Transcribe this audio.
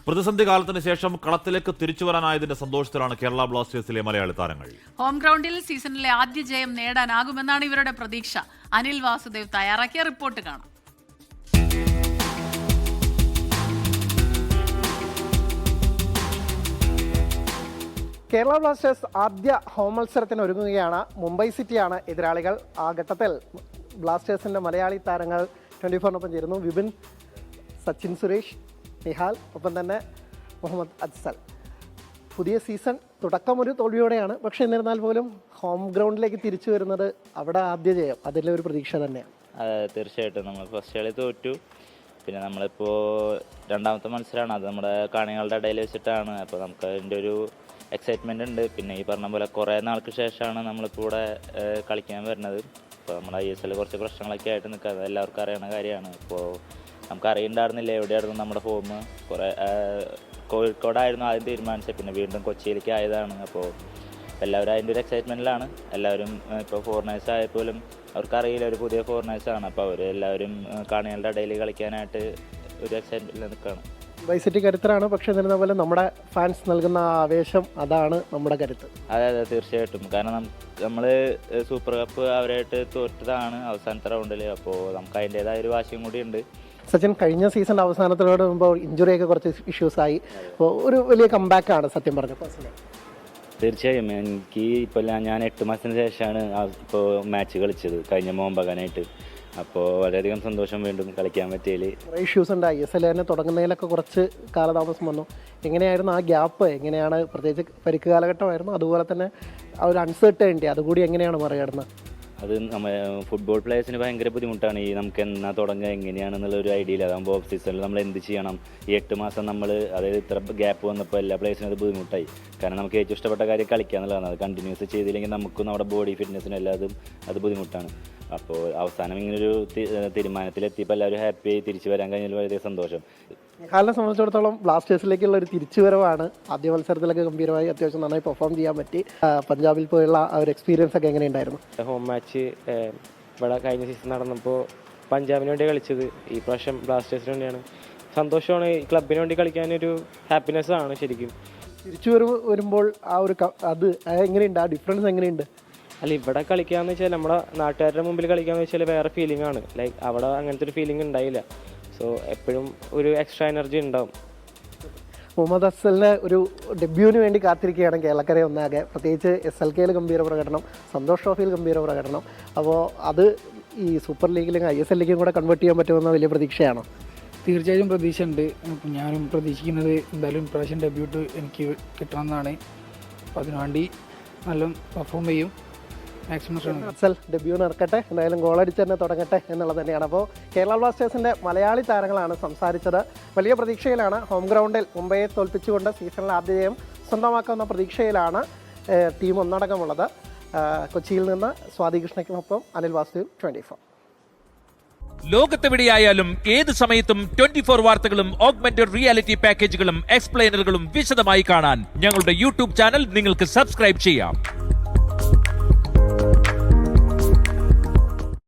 പ്രതിസന്ധി കാലത്തിന് ശേഷം കളത്തിലേക്ക് തിരിച്ചുവരാനായതിന്റെ സന്തോഷത്തിലാണ് കേരള ബ്ലാസ്റ്റേഴ്സിലെ മലയാളി താരങ്ങൾ. ഹോം ഗ്രൗണ്ടിൽ സീസണിലെ ആദ്യ ജയം നേടാനാകുമെന്നാണ് ഇവരുടെ പ്രതീക്ഷ. അനിൽ വാസുദേവ് തയ്യാറാക്കിയ റിപ്പോർട്ട് കാണാം. കേരള ബ്ലാസ്റ്റേഴ്സ് ആദ്യ ഹോം മത്സരത്തിന് ഒരുങ്ങുകയാണ്. മുംബൈ സിറ്റിയാണ് എതിരാളികൾ. ആ ഘട്ടത്തിൽ ബ്ലാസ്റ്റേഴ്സിൻ്റെ മലയാളി താരങ്ങൾ 24-നൊപ്പം ചേരുന്നു. വിപിൻ, സച്ചിൻ സുരേഷ്, നിഹാൽ, ഒപ്പം തന്നെ മുഹമ്മദ് അജ്സൽ. പുതിയ സീസൺ തുടക്കം ഒരു തോൽവിയോടെയാണ്. പക്ഷേ എന്നിരുന്നാൽ പോലും ഹോം ഗ്രൗണ്ടിലേക്ക് തിരിച്ചു വരുന്നത്, അവിടെ ആദ്യ ജയം, അതിലെ ഒരു പ്രതീക്ഷ തന്നെയാണ്. തീർച്ചയായിട്ടും നമ്മൾ ഫസ്റ്റ് കളി തോറ്റു. പിന്നെ നമ്മളിപ്പോൾ രണ്ടാമത്തെ മത്സരമാണ്, അത് നമ്മുടെ കാണികളുടെ ഇടയിൽ വെച്ചിട്ടാണ്. അപ്പോൾ നമുക്ക് അതിൻ്റെ ഒരു എക്സൈറ്റ്മെൻ്റ് ഉണ്ട്. പിന്നെ ഈ പറഞ്ഞ പോലെ കുറേ നാൾക്ക് ശേഷമാണ് നമ്മളിപ്പോൾ ഇവിടെ കളിക്കാൻ വരുന്നത്. ഇപ്പോൾ നമ്മുടെ ISL കുറച്ച് പ്രശ്നങ്ങളൊക്കെ ആയിട്ട് നിൽക്കുക, അത് എല്ലാവർക്കും അറിയുന്ന കാര്യമാണ്. ഇപ്പോൾ നമുക്ക് അറിയണ്ടായിരുന്നില്ല എവിടെയായിരുന്നു നമ്മുടെ ഫോം. കുറേ കോഴിക്കോടായിരുന്നു ആദ്യം തീരുമാനിച്ചത്, പിന്നെ വീണ്ടും കൊച്ചിയിലേക്ക് ആയതാണ്. അപ്പോൾ എല്ലാവരും അതിൻ്റെ ഒരു എക്സൈറ്റ്മെൻറ്റിലാണ്. എല്ലാവരും ഇപ്പോൾ ഫോറിനേഴ്സ് ആയപ്പോലും അവർക്കറിയില്ല ഒരു പുതിയ ഫോറിനേഴ്സാണ്. അപ്പോൾ അവർ എല്ലാവരും കാണികളുടെ ഇടയിൽ കളിക്കാനായിട്ട് ഒരു എക്സൈറ്റ്മെൻറ്റിൽ നിൽക്കുകയാണ്. മുംബൈ സിറ്റി കരുത്തരാണ്, പക്ഷേ എന്നിരുന്ന പോലെ നമ്മുടെ ഫാൻസ് നൽകുന്ന ആവേശം, അതാണ് നമ്മുടെ കരുത്ത്. അതെ, തീർച്ചയായിട്ടും. കാരണം നമ്മൾ സൂപ്പർ കപ്പ് അവരായിട്ട് തോറ്റതാണ് അവസാനത്തെ റൗണ്ടിൽ. അപ്പോൾ നമുക്ക് അതിൻ്റേതായ ഒരു വാശിയും കൂടി ഉണ്ട്. സച്ചിൻ, കഴിഞ്ഞ സീസണിൻ്റെ അവസാനത്തിലോട് വരുമ്പോൾ ഇഞ്ചുറിയൊക്കെ കുറച്ച് ഇഷ്യൂസായി. അപ്പോൾ ഒരു വലിയ കംബാക്കാണ് സത്യം പറഞ്ഞു പേഴ്സണലി. തീർച്ചയായും എനിക്ക് ഇപ്പോൾ ഞാൻ 8 മാസത്തിന് ശേഷമാണ് ഇപ്പോൾ മാച്ച് കളിച്ചത്, കഴിഞ്ഞ മോഹൻബഗാനായിട്ട്. അപ്പോൾ വളരെയധികം സന്തോഷം വീണ്ടും കളിക്കാൻ പറ്റിയതിൽ. കുറേ ഇഷ്യൂസ് ഉണ്ട്. ISL തന്നെ തുടങ്ങുന്നതിലൊക്കെ കുറച്ച് കാലതാമസം വന്നു. എങ്ങനെയായിരുന്നു ആ ഗ്യാപ്പ്? എങ്ങനെയാണ്, പ്രത്യേകിച്ച് പരിക്ക് കാലഘട്ടമായിരുന്നു, അതുപോലെ തന്നെ ആ ഒരു അൺസർട്ടനിറ്റി അതുകൂടി എങ്ങനെയാണ് മറികടന്നത്? അത് ഫുട്ബോൾ പ്ലേയേഴ്സിന് ഭയങ്കര ബുദ്ധിമുട്ടാണ്. ഈ നമുക്ക് എന്നാ തുടങ്ങുക, എങ്ങനെയാണെന്നുള്ളൊരു ഐഡിയ ഇല്ല. അതാകുമ്പോൾ ഓഫ് സീസണിൽ നമ്മൾ എന്ത് ചെയ്യണം, ഈ 8 മാസം നമ്മൾ, അതായത് ഇത്ര ഗ്യാപ്പ് വന്നപ്പോൾ എല്ലാ പ്ലേയേഴ്സിനും അത് ബുദ്ധിമുട്ടായി. കാരണം നമുക്ക് ഏറ്റവും ഇഷ്ടപ്പെട്ട കാര്യം കളിക്കുക എന്നുള്ളതാണ്. അത് കണ്ടിന്യൂസ് ചെയ്തില്ലെങ്കിൽ നമുക്കും നമ്മുടെ ബോഡി ഫിറ്റ്നസ്സിനും എല്ലാതും അത് ബുദ്ധിമുട്ടാണ്. അപ്പോൾ അവസാനം ഇങ്ങനൊരു തീരുമാനത്തിലെത്തിയപ്പോൾ എല്ലാവരും ഹാപ്പിയായി തിരിച്ചു വരാൻ കഴിഞ്ഞാൽ വളരെ സന്തോഷം. നിഹാലിനെ സംബന്ധിച്ചിടത്തോളം ബ്ലാസ്റ്റേഴ്സിലേക്കുള്ള ഒരു തിരിച്ചുവരവാണ്. ആദ്യ മത്സരത്തിലൊക്കെ ഗംഭീരമായി അത്യാവശ്യം നന്നായി പെർഫോം ചെയ്യാൻ പറ്റി. പഞ്ചാബിൽ പോയുള്ള ആ ഒരു എക്സ്പീരിയൻസ് ഒക്കെ എങ്ങനെയുണ്ടായിരുന്നു? ഹോം മാച്ച് ഇവിടെ കഴിഞ്ഞ സീസൺ നടന്നപ്പോൾ പഞ്ചാബിന് വേണ്ടി കളിച്ചത്, ഈ പ്രാവശ്യം ബ്ലാസ്റ്റേഴ്സിന് വേണ്ടിയാണ്. സന്തോഷമാണ്. ഈ ക്ലബിന് വേണ്ടി കളിക്കാനൊരു ഹാപ്പിനെസ് ആണ് ശരിക്കും. തിരിച്ചു വരുമ്പോൾ ആ ഒരു അത് എങ്ങനെയുണ്ട്, ആ ഡിഫറൻസ് എങ്ങനെയുണ്ട്? അല്ല, ഇവിടെ കളിക്കാന്ന് വെച്ചാൽ നമ്മുടെ നാട്ടുകാരുടെ മുമ്പിൽ കളിക്കാന്ന് വെച്ചാൽ വേറെ ഫീലിംഗ് ആണ്. ലൈക്ക് അവിടെ അങ്ങനത്തെ ഒരു ഫീലിംഗ് ഉണ്ടായില്ല. സോ എപ്പോഴും ഒരു എക്സ്ട്രാ എനർജി ഉണ്ടാവും. മുഹമ്മദ് അഫ്സലിന് ഒരു ഡെബ്യൂവിന് വേണ്ടി കാത്തിരിക്കുകയാണ് കേരളക്കര ഒന്നാകെ. പ്രത്യേകിച്ച് SLKയിൽ ഗംഭീര പ്രകടനം, സന്തോഷ് ട്രോഫിയിൽ ഗംഭീര പ്രകടനം. അപ്പോൾ അത് ഈ സൂപ്പർ ലീഗിലും ISLലേക്കും കൂടെ കൺവേർട്ട് ചെയ്യാൻ പറ്റുമെന്ന വലിയ പ്രതീക്ഷയാണോ? തീർച്ചയായും പ്രതീക്ഷയുണ്ട്. ഞാനും പ്രതീക്ഷിക്കുന്നത് എന്തായാലും ഇപ്രാവശ്യം ഡെബ്യൂട്ട് എനിക്ക് കിട്ടണമെന്നാണ്. അപ്പോൾ അതിനുവേണ്ടി നല്ല പെർഫോം ചെയ്യും, മാക്സിമം ശ്രമിക്കും. അഫ്സൽ ഡെബ്യൂ നടക്കട്ടെ, എന്തായാലും ഗോളടിച്ച് തന്നെ തുടങ്ങട്ടെ എന്നുള്ളത് തന്നെയാണ്. അപ്പോൾ കേരള ബ്ലാസ്റ്റേഴ്സിൻ്റെ മലയാളി താരങ്ങളാണ് സംസാരിച്ചത്. വലിയ പ്രതീക്ഷയിലാണ്. ഹോം ഗ്രൗണ്ടിൽ മുംബൈയെ തോൽപ്പിച്ചുകൊണ്ട് സീസണിൽ ആദ്യ ജയം സ്വന്തമാക്കാവുന്ന പ്രതീക്ഷയിലാണ് ടീം ഒന്നടക്കമുള്ളത്. കൊച്ചിയിൽ നിന്ന് സ്വാതി കൃഷ്ണയ്ക്കുമൊപ്പം അനിൽ വാസുദേവ്, 24. ലോകത്തെവിടെയായാലും ഏത് സമയത്തും 24 വാർത്തകളും ഓഗ്മെന്റഡ് റിയാലിറ്റി പാക്കേജുകളും എക്സ്പ്ലെയിനറുകളും വിശദമായി കാണാൻ ഞങ്ങളുടെ YouTube ചാനൽ നിങ്ങൾക്ക് സബ്സ്ക്രൈബ് ചെയ്യാം.